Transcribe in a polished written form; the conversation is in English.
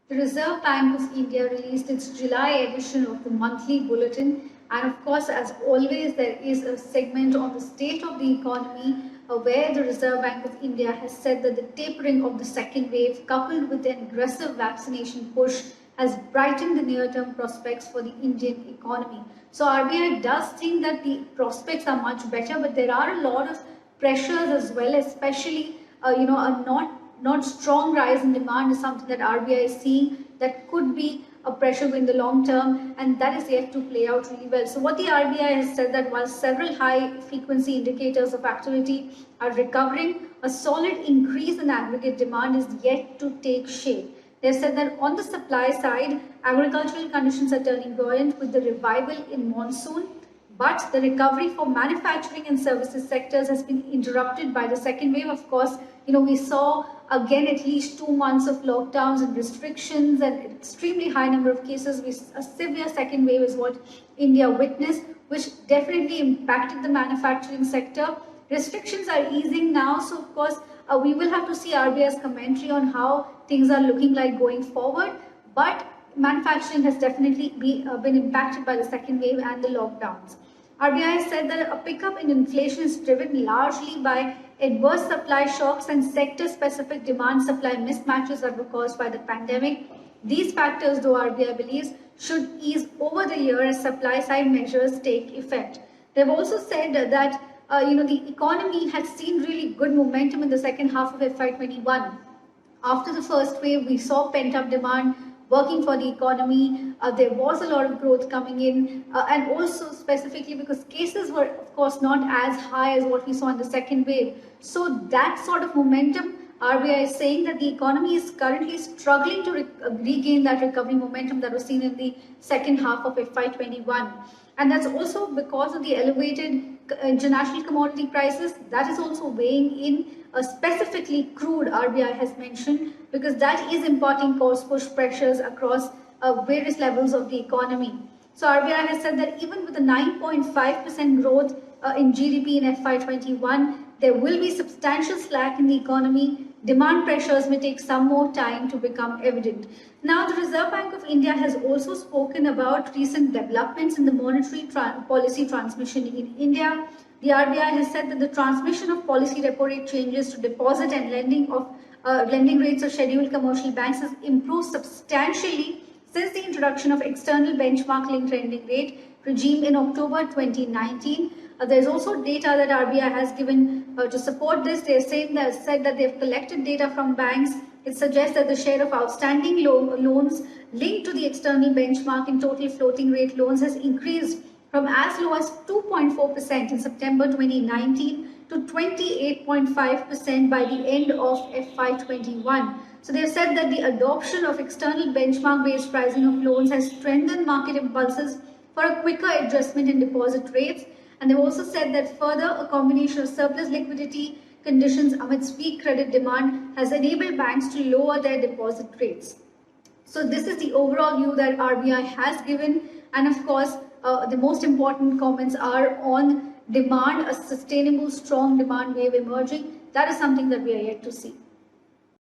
The Reserve Bank of India released its July edition of the monthly bulletin, and of course, as always, there is a segment on the state of the economy where the Reserve Bank of India has said that the tapering of the second wave, coupled with an aggressive vaccination push, has brightened the near-term prospects for the Indian economy. So RBI does think that the prospects are much better, but there are a lot of pressures as well, especially a not strong rise in demand is something that RBI is seeing that could be a pressure in the long term, and that is yet to play out really well. So what the RBI has said that while several high frequency indicators of activity are recovering, a solid increase in aggregate demand is yet to take shape. They have said that on the supply side, agricultural conditions are turning buoyant with the revival in monsoon, but the recovery for manufacturing and services sectors has been interrupted by the second wave. Of course, we saw again at least 2 months of lockdowns and restrictions and extremely high number of cases. A severe second wave is what India witnessed, which definitely impacted the manufacturing sector. Restrictions are easing now, so of course we will have to see RBI's commentary on how things are looking like going forward. But manufacturing has definitely been impacted by the second wave and the lockdowns. RBI said that a pickup in inflation is driven largely by adverse supply shocks and sector-specific demand-supply mismatches that were caused by the pandemic. These factors, though RBI believes, should ease over the year as supply-side measures take effect. They've also said that the economy had seen really good momentum in the second half of FY21. After the first wave, we saw pent-up demand working for the economy. There was a lot of growth coming in, and also specifically because cases were, of course, not as high as what we saw in the second wave. So that sort of momentum, RBI is saying that the economy is currently struggling to regain that recovery momentum that was seen in the second half of FY21. And that's also because of the elevated international commodity prices. That is also weighing in, specifically crude, RBI has mentioned, because that is imparting cost push pressures across various levels of the economy. So RBI has said that even with a 9.5% growth in GDP in FY21, there will be substantial slack in the economy. Demand pressures may take some more time to become evident. Now, the Reserve Bank of India has also spoken about recent developments in the monetary policy transmission in India. The RBI has said that the transmission of policy repo rate changes to deposit and lending rates of scheduled commercial banks has improved substantially since the introduction of external benchmark linked lending rate regime in October 2019. There's also data that RBI has given to support this. They have said that they've collected data from banks. It suggests that the share of outstanding loans linked to the external benchmark in total floating rate loans has increased from as low as 2.4% in September 2019 to 28.5% by the end of FY21. So they've said that the adoption of external benchmark-based pricing of loans has strengthened market impulses for a quicker adjustment in deposit rates. And they've also said that further, a combination of surplus liquidity conditions amidst weak credit demand has enabled banks to lower their deposit rates. So this is the overall view that RBI has given. And of course, the most important comments are on demand, a sustainable, strong demand wave emerging. That is something that we are yet to see.